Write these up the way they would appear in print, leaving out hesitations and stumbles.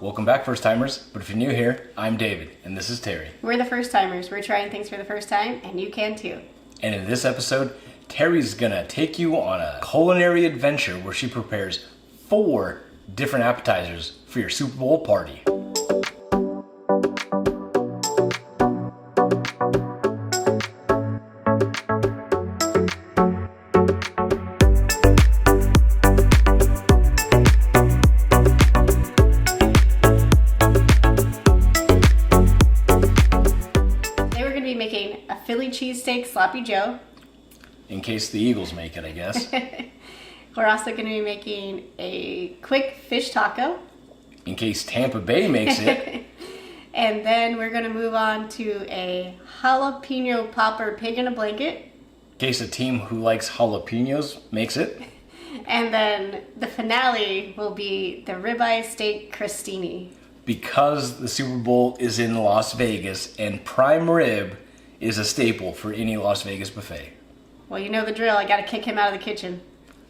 Welcome back, first timers. But if you're new here, I'm David, and this is Terry. We're the first timers. We're trying things for the first time, and you can too. And in this episode, Terry's gonna take you on a culinary adventure where she prepares 4 different appetizers for your Super Bowl party. Philly cheesesteak sloppy joe. In case the Eagles make it, I guess. We're also going to be making a quick fish taco. In case Tampa Bay makes it. And then we're going to move on to a jalapeno popper pig in a blanket. In case a team who likes jalapenos makes it. And then the finale will be the Ribeye steak crostini. Because the Super Bowl is in Las Vegas and prime rib is a staple for any Las Vegas buffet. Well, you know the drill. I got to kick him out of the kitchen.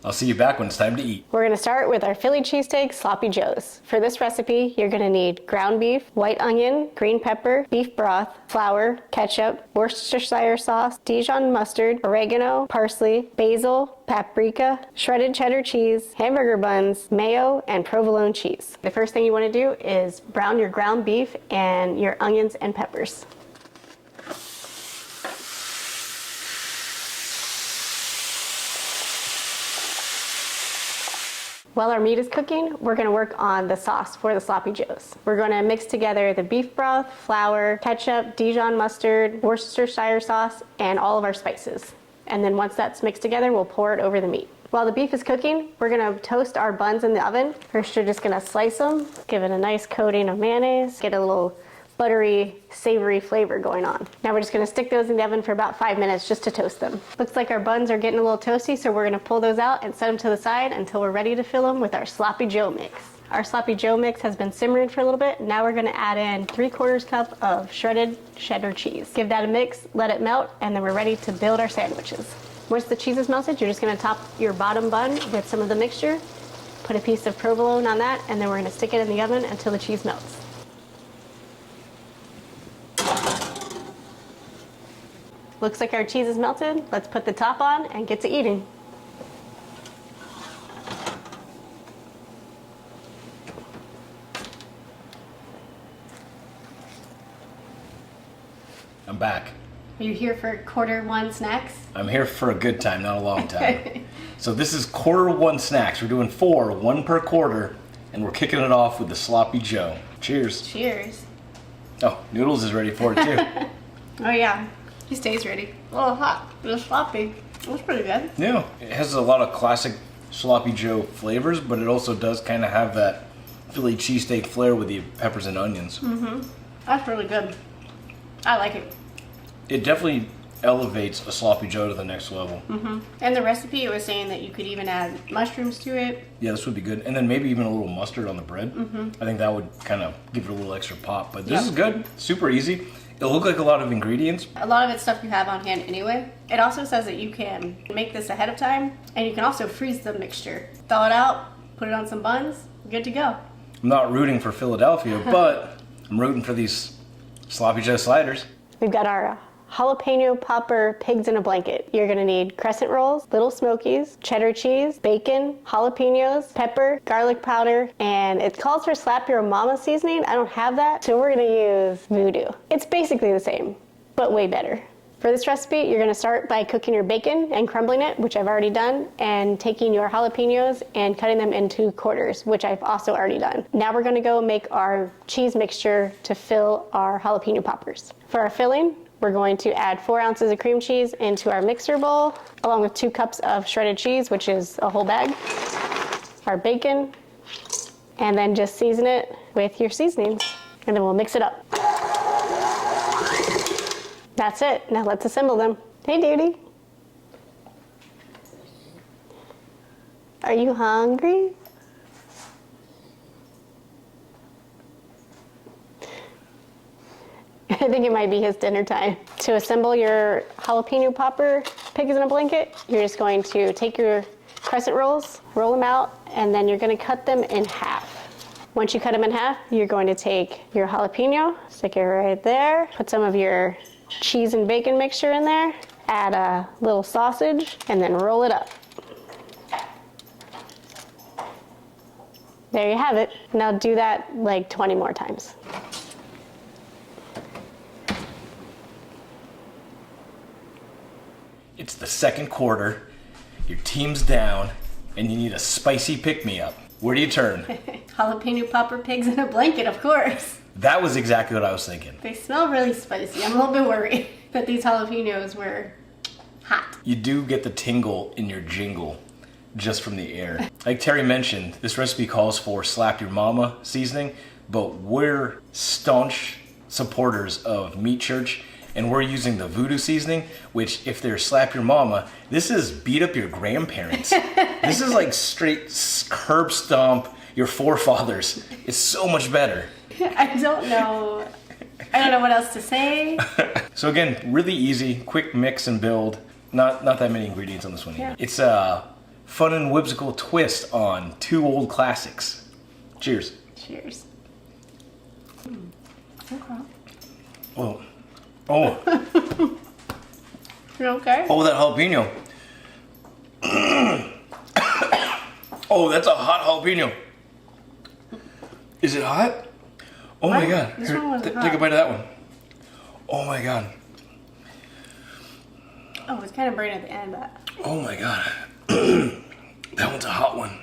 I'll see you back when it's time to eat. We're going to start with our Philly cheesesteak sloppy joes. For this recipe, you're going to need ground beef, white onion, green pepper, beef broth, flour, ketchup, Worcestershire sauce, Dijon mustard, oregano, parsley, basil, paprika, shredded cheddar cheese, hamburger buns, mayo, and provolone cheese. The first thing you want to do is brown your ground beef and your onions and peppers. While our meat is cooking, we're going to work on the sauce for the sloppy joes. We're going to mix together the beef broth, flour, ketchup, Dijon mustard, Worcestershire sauce, and all of our spices. And then once that's mixed together, we'll pour it over the meat. While the beef is cooking, we're going to toast our buns in the oven. First, you're just going to slice them, give it a nice coating of mayonnaise, get a little buttery, savory flavor going on. Now we're just going to stick those in the oven for about 5 minutes just to toast them. Looks like our buns are getting a little toasty, so we're going to pull those out and set them to the side until we're ready to fill them with our sloppy joe mix. Our sloppy joe mix has been simmering for a little bit. Now we're going to add in 3/4 cup of shredded cheddar cheese. Give that a mix, let it melt, and then we're ready to build our sandwiches. Once the cheese is melted, you're just going to top your bottom bun with some of the mixture, put a piece of provolone on that, and then we're going to stick it in the oven until the cheese melts. Looks like our cheese is melted. Let's put the top on and get to eating. I'm back. Are you here for Q1 snacks? I'm here for a good time, not a long time. So this is Q1 snacks. We're doing 4, 1 per quarter, and we're kicking it off with the sloppy joe. Cheers. Cheers. Oh, Noodles is ready for it too. Oh yeah. He stays ready. A little hot, a little sloppy. It was pretty good. Yeah, it has a lot of classic sloppy joe flavors, but it also does kind of have that Philly cheesesteak flair with the peppers and onions. Mm-hmm. That's really good. I like it. It definitely elevates a sloppy joe to the next level. Mm-hmm. And the recipe, it was saying that you could even add mushrooms to it. Yeah, this would be good. And then maybe even a little mustard on the bread. Mm-hmm. I think that would kind of give it a little extra pop. But this is good. Super easy. It'll look like a lot of ingredients. A lot of it's stuff you have on hand anyway. It also says that you can make this ahead of time, and you can also freeze the mixture. Thaw it out, put it on some buns, good to go. I'm not rooting for Philadelphia, but I'm rooting for these sloppy joe sliders. We've got our jalapeno popper pigs in a blanket. You're gonna need crescent rolls, little smokies, cheddar cheese, bacon, jalapenos, pepper, garlic powder, and it calls for slap your mama seasoning. I don't have that, so we're gonna use voodoo. It's basically the same, but way better. For this recipe, you're gonna start by cooking your bacon and crumbling it, which I've already done, and taking your jalapenos and cutting them into quarters, which I've also already done. Now we're gonna go make our cheese mixture to fill our jalapeno poppers. For our filling, we're going to add 4 ounces of cream cheese into our mixer bowl, along with 2 cups of shredded cheese, which is a whole bag, our bacon, and then just season it with your seasonings, and then we'll mix it up. That's it. Now let's assemble them. Hey, Duty. Are you hungry? I think it might be his dinner time. To assemble your jalapeno popper pigs in a blanket, you're just going to take your crescent rolls, roll them out, and then you're gonna cut them in half. Once you cut them in half, you're going to take your jalapeno, stick it right there, put some of your cheese and bacon mixture in there, add a little sausage, and then roll it up. There you have it. Now do that like 20 more times. It's the second quarter, your team's down, and you need a spicy pick-me-up. Where do you turn? Jalapeno popper pigs in a blanket, of course. That was exactly what I was thinking. They smell really spicy. I'm a little bit worried that these jalapenos were hot. You do get the tingle in your jingle just from the air. Like Terry mentioned, this recipe calls for slap your mama seasoning, but we're staunch supporters of Meat Church, and we're using the voodoo seasoning, which if they're slap your mama, this is beat up your grandparents. This is like straight curb stomp your forefathers. It's so much better. I don't know what else to say. So again, really easy, quick mix and build. Not that many ingredients on this one. Yeah. It's a fun and whimsical twist on two old classics. Cheers. Cheers. Okay. Oh. Oh. You okay? Oh, that jalapeno. Oh, that's a hot jalapeno. Is it hot? Oh my god. This Here, one wasn't take a hot. bite of that one. Oh my god. Oh, it's kind of burning at the end, but... Oh my god. That one's a hot one.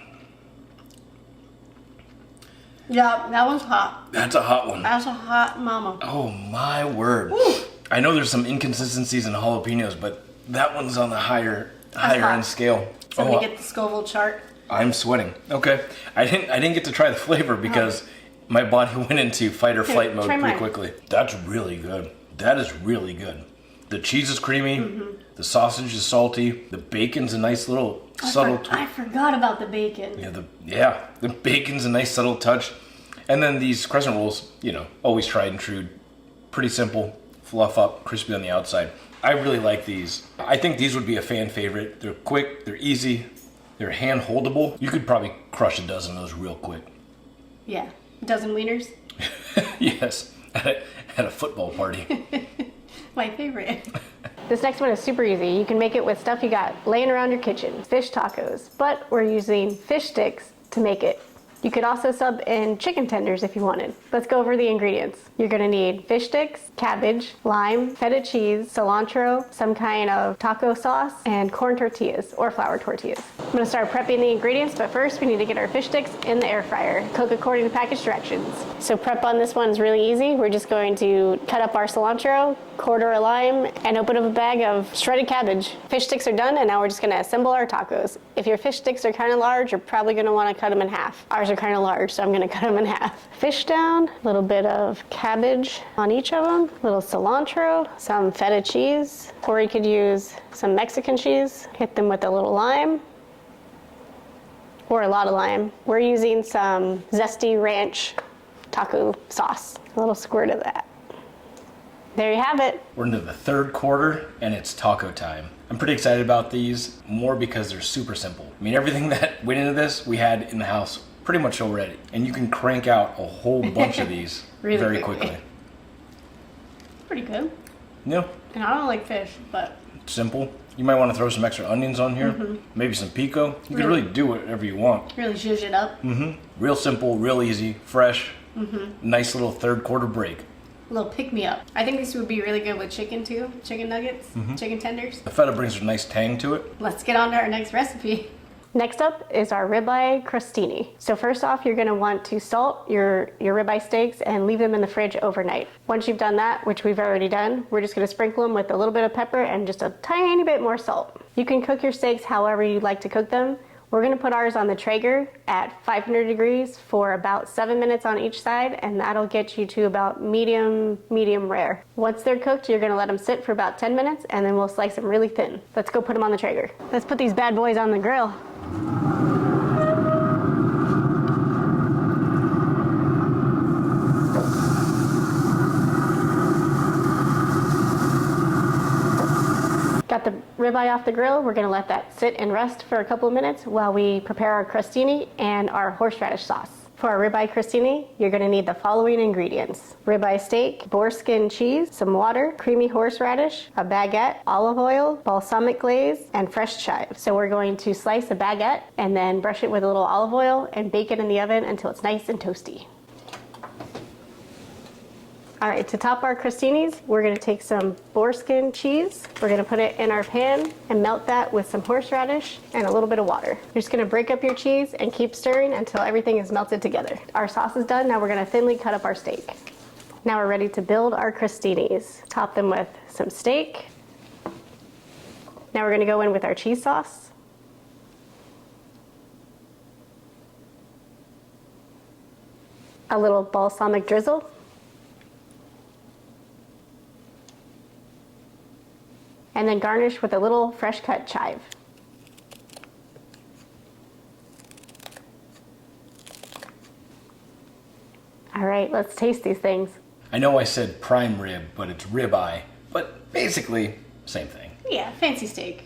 Yeah, that one's hot. That's a hot one. That's a hot mama. Oh my word. Woo. I know there's some inconsistencies in jalapenos, but that one's on the higher hot. end scale. So let me get the Scoville chart. I'm sweating. Okay. I didn't get to try the flavor because my body went into fight or flight mode try pretty mine. quickly. That's really good. That is really good. The cheese is creamy. The sausage is salty. The bacon's a nice little subtle. I forgot about the bacon. The bacon's a nice subtle touch. And then these crescent rolls, always tried and true. Pretty simple. Fluff up, crispy on the outside. I really like these. I think these would be a fan favorite. They're quick, they're easy, they're hand holdable. You could probably crush a dozen of those real quick. Yeah. A dozen wieners. Yes, at a football party. My favorite. This next one is super easy. You can make it with stuff you got laying around your kitchen. Fish tacos, but we're using fish sticks to make it. You could also sub in chicken tenders if you wanted. Let's go over the ingredients. You're gonna need fish sticks, cabbage, lime, feta cheese, cilantro, some kind of taco sauce, and corn tortillas or flour tortillas. I'm gonna start prepping the ingredients, but first we need to get our fish sticks in the air fryer. Cook according to package directions. So prep on this one is really easy. We're just going to cut up our cilantro, quarter a lime, and open up a bag of shredded cabbage. Fish sticks are done, and now we're just gonna assemble our tacos. If your fish sticks are kind of large, you're probably gonna wanna cut them in half. Ours are kind of large, so I'm gonna cut them in half. Fish down, a little bit of cabbage on each of them, a little cilantro, some feta cheese, or you could use some Mexican cheese. Hit them with a little lime, or a lot of lime. We're using some zesty ranch taco sauce, a little squirt of that. There you have it. We're into the third quarter and it's taco time. I'm pretty excited about these, more because they're super simple. I mean, everything that went into this, we had in the house pretty much already. And you can crank out a whole bunch of these Really very quickly. quickly. Pretty good. Yeah, And I don't like fish, but simple. You might want to throw some extra onions on here, maybe some pico. You can really do whatever you want. really zhuzh it up. Real simple, real easy, fresh, nice little third quarter break. A little pick-me-up. I think this would be really good with chicken too. Chicken nuggets, chicken tenders. The feta brings a nice tang to it. Let's get on to our next recipe. Next up is our Ribeye Crostini. So first off, you're gonna want to salt your ribeye steaks and leave them in the fridge overnight. Once you've done that, which we've already done, we're just gonna sprinkle them with a little bit of pepper and just a tiny bit more salt. You can cook your steaks however you'd like to cook them. We're gonna put ours on the Traeger at 500 degrees for about 7 minutes on each side, and that'll get you to about medium rare. Once they're cooked, you're gonna let them sit for about 10 minutes, and then we'll slice them really thin. Let's go put them on the Traeger. Let's put these bad boys on the grill. Got the ribeye ribeye off the grill. We're gonna let that sit and rest for a couple of minutes while we prepare our crostini and our horseradish sauce. For our ribeye crostini, you're gonna need the following ingredients: ribeye steak, boar skin cheese, some water, creamy horseradish, a baguette, olive oil, balsamic glaze, and fresh chives. So we're going to slice a baguette and then brush it with a little olive oil and bake it in the oven until it's nice and toasty. All right, to top our crostinis, we're gonna take some boar skin cheese. We're gonna put it in our pan and melt that with some horseradish and a little bit of water. You're just gonna break up your cheese and keep stirring until everything is melted together. Our sauce is done. Now we're gonna thinly cut up our steak. Now we're ready to build our crostinis. Top them with some steak. Now we're gonna go in with our cheese sauce. A little balsamic drizzle. And then garnish with a little fresh cut chive. All right, let's taste these things. I know I said prime rib, but it's ribeye, but basically same thing. Yeah, fancy steak.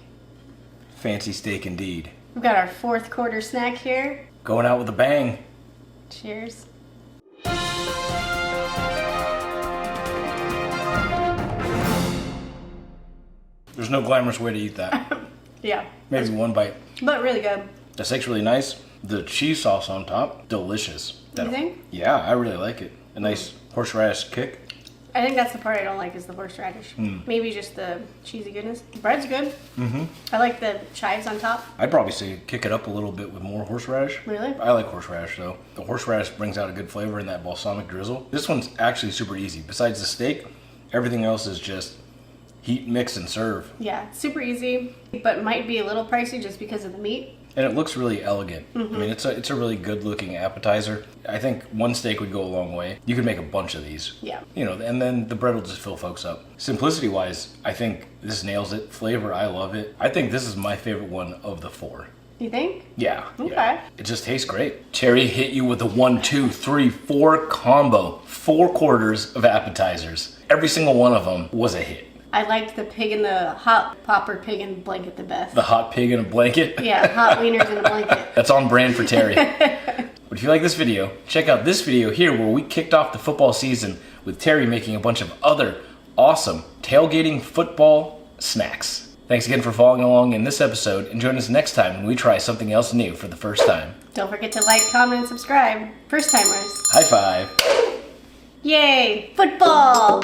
Fancy steak indeed. We've got our fourth quarter snack here. Going out with a bang. Cheers. There's no glamorous way to eat that. Yeah. Maybe one bite. But really good. The steak's really nice. The cheese sauce on top, delicious. You think? Yeah, I really like it. A nice horseradish kick. I think that's the part I don't like is the horseradish. Maybe just the cheesy goodness. Bread's good. Mm-hmm. I like the chives on top. I'd probably say kick it up a little bit with more horseradish. Really? I like horseradish though. The horseradish brings out a good flavor in that balsamic drizzle. This one's actually super easy. Besides the steak, everything else is just heat, mix, and serve. Yeah, super easy, but might be a little pricey just because of the meat. And it looks really elegant. I mean, it's a really good looking appetizer. I think one steak would go a long way. You could make a bunch of these. Yeah. You know, and then the bread will just fill folks up. Simplicity wise, I think this nails it. Flavor, I love it. I think this is my favorite one of the four. You think? Yeah. Okay. Yeah. It just tastes great. Terry hit you with a 1, 2, 3, 4 combo. 4 quarters of appetizers. Every single one of them was a hit. I liked the pig in the hot popper pig in blanket the best. The hot pig in a blanket? Yeah, hot wieners in a blanket. That's on brand for Terry. But if you like this video, check out this video here where we kicked off the football season with Terry making a bunch of other awesome tailgating football snacks. Thanks again for following along in this episode, and join us next time when we try something else new for the first time. Don't forget to like, comment, and subscribe. First timers. High five. Yay, football!